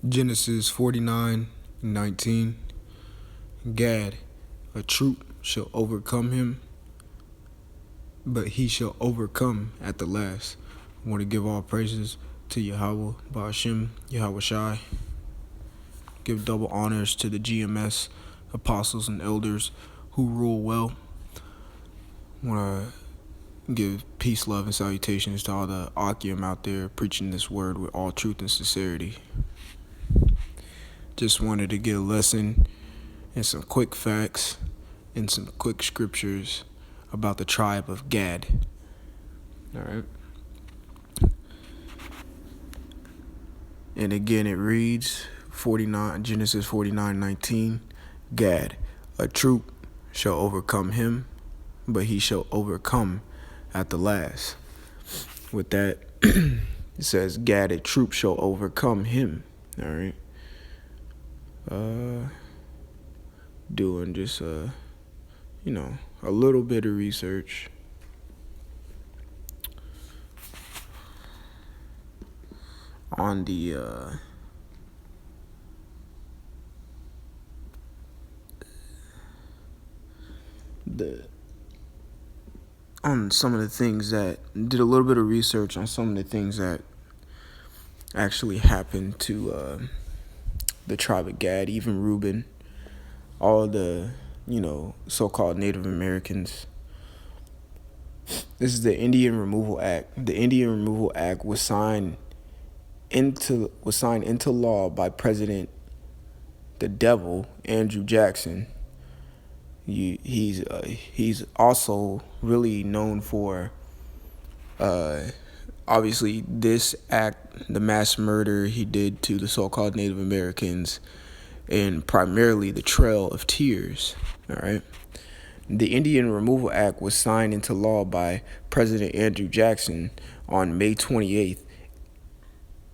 Genesis 49:19. GAD, a troop shall overcome him, but he shall overcome at the last. I want to give all praises to Yahweh, Ba'ashem, Yahweh Shai. Give double honors to the GMS, apostles and elders who rule well. I want to give peace, love, and salutations to all the Akim out there preaching this word with all truth and sincerity. Just wanted to get a lesson and some quick facts and some quick scriptures about the tribe of GAD. All right. And again, it reads Genesis 49:19. GAD, a troop shall overcome him, but he shall overcome at the last. With that, it says GAD, a troop shall overcome him. All right. Doing just a little bit of research. On on some of the things that did a little bit of research on some of the things that actually happened to the tribe of GAD, even Reuben, all the so-called Native Americans. This is the Indian Removal Act. The Indian Removal Act was signed into law by President the Devil, Andrew Jackson. He's also really known for obviously this act, the mass murder he did to the so-called Native Americans, and primarily the Trail of Tears. All right. The Indian Removal Act was signed into law by President Andrew Jackson on May 28th,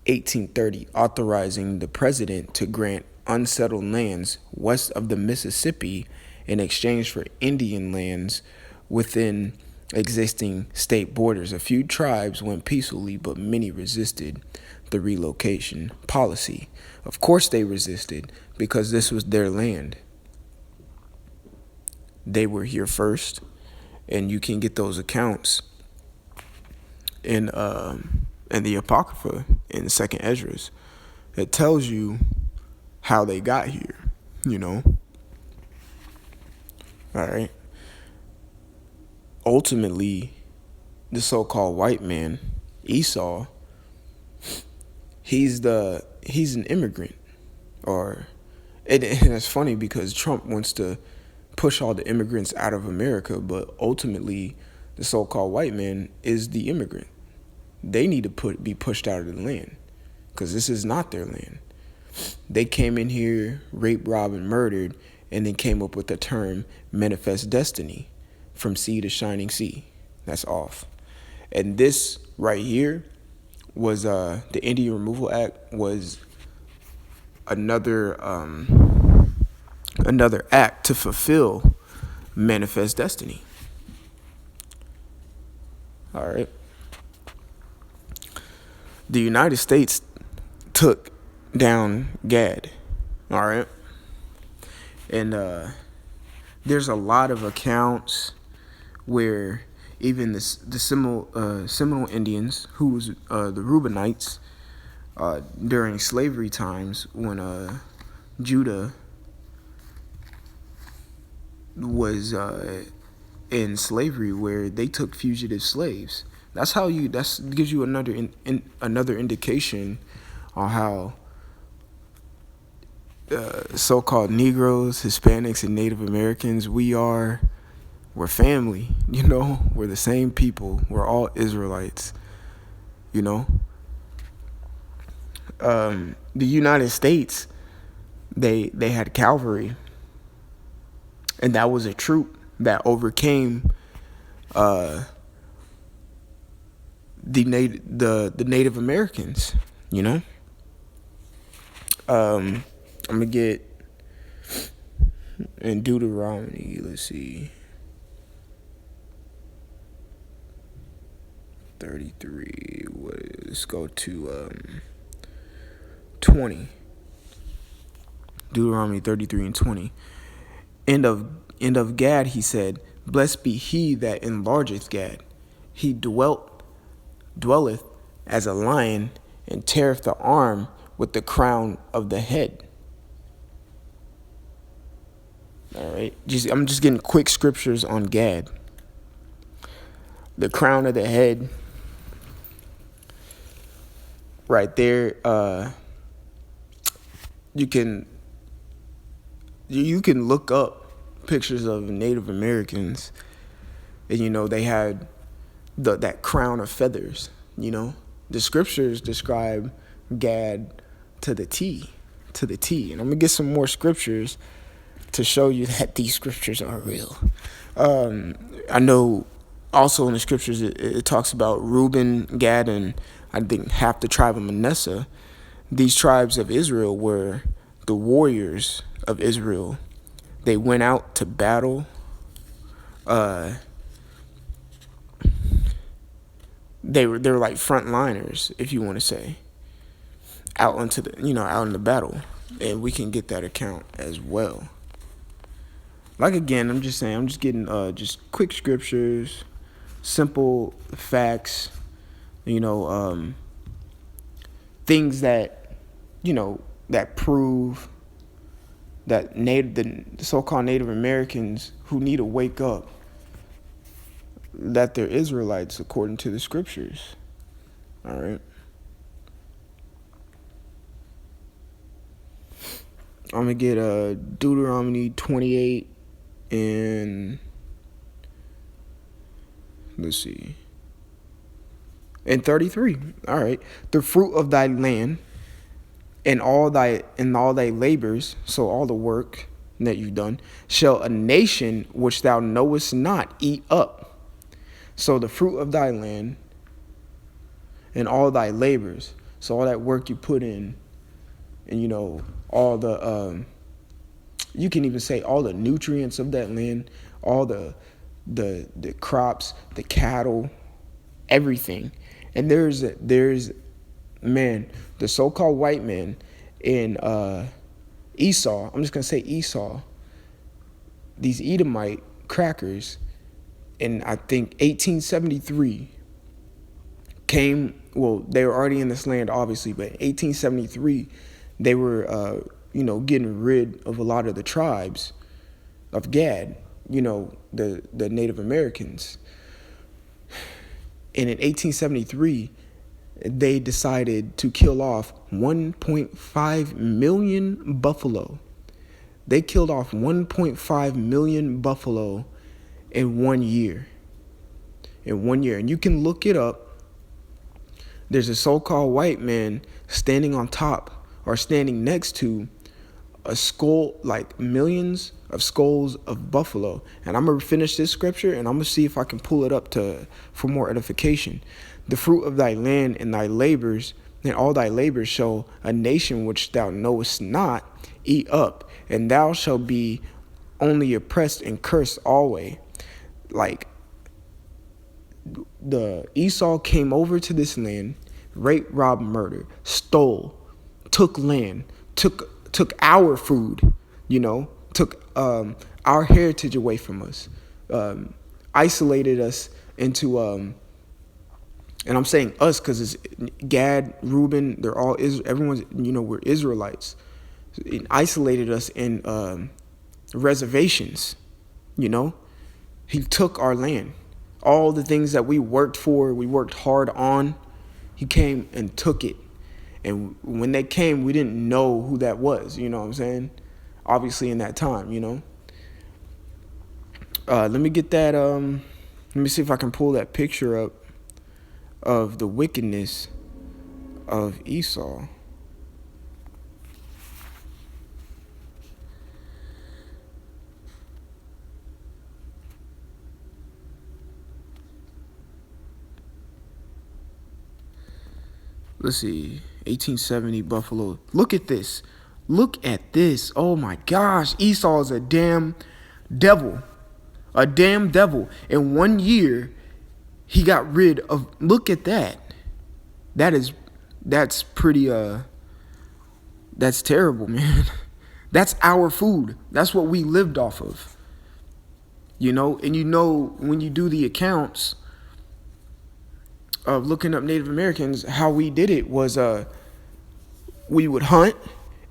1830, authorizing the president to grant unsettled lands west of the Mississippi in exchange for Indian lands within existing state borders. A few tribes went peacefully, but many resisted the relocation policy. Of course they resisted, because this was their land. They were here first, and you can get those accounts in the Apocrypha in Second Esdras. It tells you how they got here, All right. Ultimately, the so-called white man, Esau, he's an immigrant. And it's funny because Trump wants to push all the immigrants out of America, but ultimately the so-called white man is the immigrant. They need to be pushed out of the land, because this is not their land. They came in here, raped, robbed, and murdered, and then came up with the term manifest destiny, from sea to shining sea. That's off. And this right here was the Indian Removal Act was another act to fulfill manifest destiny. All right. The United States took down GAD. All right. And there's a lot of accounts where even the Seminole Indians, who was the Reubenites, during slavery times, when Judah was in slavery, where they took fugitive slaves. That gives you another indication on how so-called Negroes, Hispanics, and Native Americans, we're family, we're the same people, we're all Israelites, The United States, they had cavalry, and that was a troop that overcame the Native Americans, I'm gonna get in Deuteronomy, let's see, 33, let's go to 20. Deuteronomy 33 and 20. End of Gad, he said, blessed be he that enlargeth Gad. He dwelleth as a lion, and teareth the arm with the crown of the head. All right. I'm just getting quick scriptures on Gad. The crown of the head, right there. You can look up pictures of Native Americans, and they had that crown of feathers. The scriptures describe Gad to the T, and I'm gonna get some more scriptures to show you that these scriptures are real. I know also in the scriptures it talks about Reuben, Gad, and I think half the tribe of Manasseh. These tribes of Israel were the warriors of Israel. They went out to battle. They were like frontliners, if you want to say, out in the battle, and we can get that account as well. Like again, I'm just getting just quick scriptures, simple facts, things that that prove that the so-called Native Americans who need to wake up, that they're Israelites according to the scriptures. All right. I'm gonna get Deuteronomy 28 and let's see, and 33. All right. The fruit of thy land and all thy labors, so all the work that you've done, shall a nation which thou knowest not eat up. So the fruit of thy land and all thy labors, so all that work you put in, and all the you can even say all the nutrients of that land, all the crops, the cattle, everything. And there's man, the so-called white man in Esau. I'm just gonna say Esau. These Edomite crackers in I think 1873 came. Well, they were already in this land, obviously, but in 1873 they were getting rid of a lot of the tribes of Gad, the Native Americans. And in 1873 they decided to kill off 1.5 million buffalo. They killed off 1.5 million buffalo in 1 year. And you can look it up. There's a so-called white man standing on top or standing next to a skull, like millions of skulls of buffalo. And I'm going to finish this scripture, and I'm going to see if I can pull it up for more edification. The fruit of thy land and thy labors, and all thy labors shall a nation which thou knowest not eat up, and thou shalt be only oppressed and cursed always. Like, the Esau came over to this land, raped, robbed, murdered, stole, took land, took our food, took our heritage away from us, isolated us into and I'm saying us because it's Gad, Reuben, they're all everyone's, we're Israelites. It isolated us in reservations. He took our land, all the things that we worked for, we worked hard on. He came and took it. And when they came, we didn't know who that was. You know what I'm saying? Obviously, in that time, Let me get that. Let me see if I can pull that picture up of the wickedness of Esau. Let's see, 1870 Buffalo. Look at this. Look at this. Oh my gosh. Esau is a damn devil. A damn devil. In 1 year, he got rid of, look at that. That's pretty, that's terrible, man. That's our food. That's what we lived off of. And when you do the accounts of looking up Native Americans, how we did it was we would hunt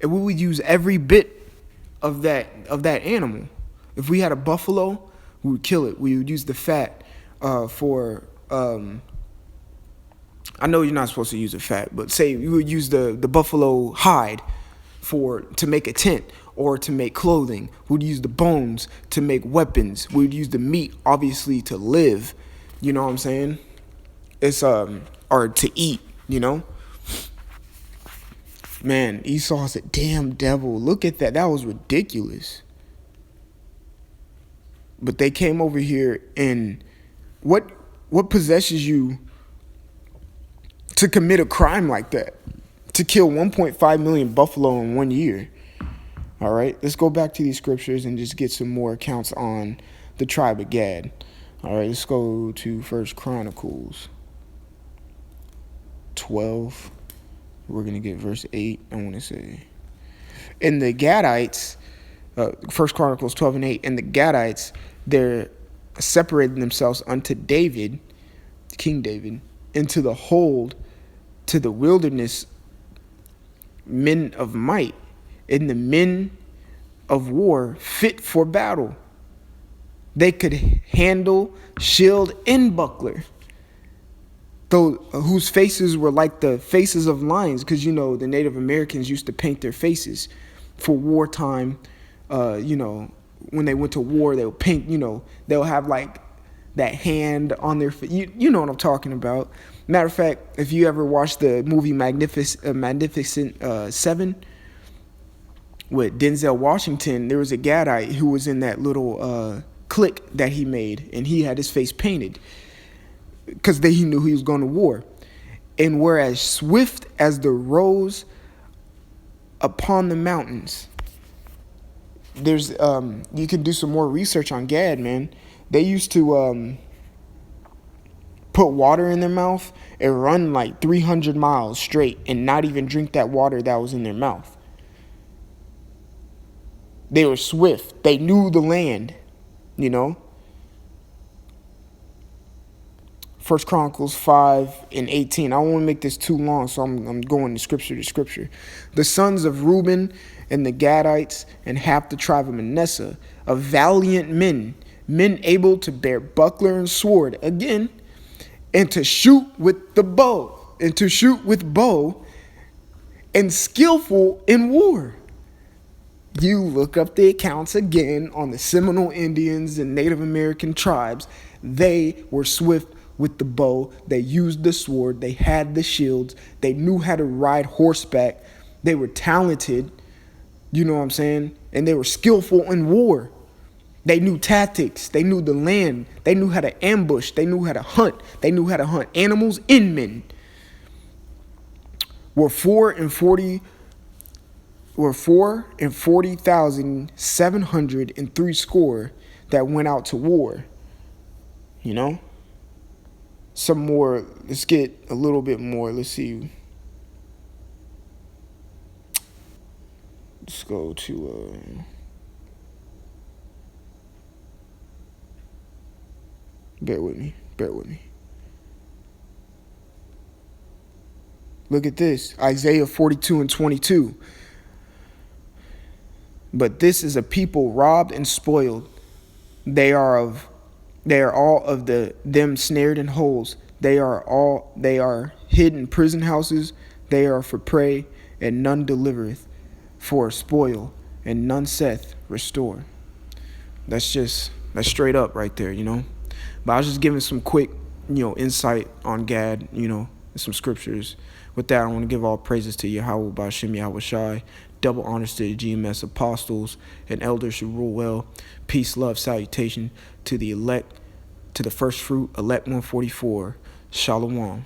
and we would use every bit of that animal. If we had a buffalo, we would kill it. We would use the fat for I know you're not supposed to use the fat, but say you would use the buffalo hide to make a tent or to make clothing. We'd use the bones to make weapons. We'd use the meat obviously to live. You know what I'm saying? It's or to eat, Man, Esau's a damn devil. Look at that. That was ridiculous. But they came over here, and what possesses you to commit a crime like that? To kill 1.5 million buffalo in 1 year. All right, let's go back to these scriptures and just get some more accounts on the tribe of Gad. All right, let's go to 1 Chronicles 12. We're going to get verse 8, I want to say. And the Gadites, 1 Chronicles 12 and 8, and the Gadites, they're separating themselves unto David, King David, into the hold, to the wilderness, men of might, and the men of war fit for battle. They could handle shield and buckler, though whose faces were like the faces of lions, because the Native Americans used to paint their faces for wartime. When they went to war, they would paint. They'll have like that hand on their face. You know what I'm talking about. Matter of fact, if you ever watched the movie Magnificent Seven with Denzel Washington, there was a Gadite who was in that little clique that he made, and he had his face painted because he knew he was going to war. And whereas swift as the rose upon the mountains, there's you can do some more research on Gad, man. They used to put water in their mouth and run like 300 miles straight and not even drink that water that was in their mouth. They were swift. They knew the land, 1 Chronicles 5 and 18. I don't want to make this too long, so I'm going to scripture. The sons of Reuben and the Gadites and half the tribe of Manasseh, of valiant men able to bear buckler and sword, again, and to shoot with the bow, and skillful in war. You look up the accounts again on the Seminole Indians and Native American tribes. They were swift with the bow. They used the sword. They had the shields. They knew how to ride horseback. They were talented. You know what I'm saying? And they were skillful in war. They knew tactics. They knew the land. They knew how to ambush. They knew how to hunt. They knew how to hunt animals and men. Were 40,703 score that went out to war. Some more. Let's get a little bit more. Let's see. Let's go to bear with me. Look at this. Isaiah 42 and 22. But this is a people robbed and spoiled. They are all of them snared in holes. They are hid in prison houses. They are for prey, and none delivereth, for spoil, and none saith restore. That's straight up right there, But I was just giving some quick, insight on Gad, some scriptures. With that, I want to give all praises to Yahweh, Ba'ashem, Yahweh Shai. Double honors to the GMS apostles and elders who rule well. Peace, love, salutation to the elect, to the first fruit, elect 144. Shalom.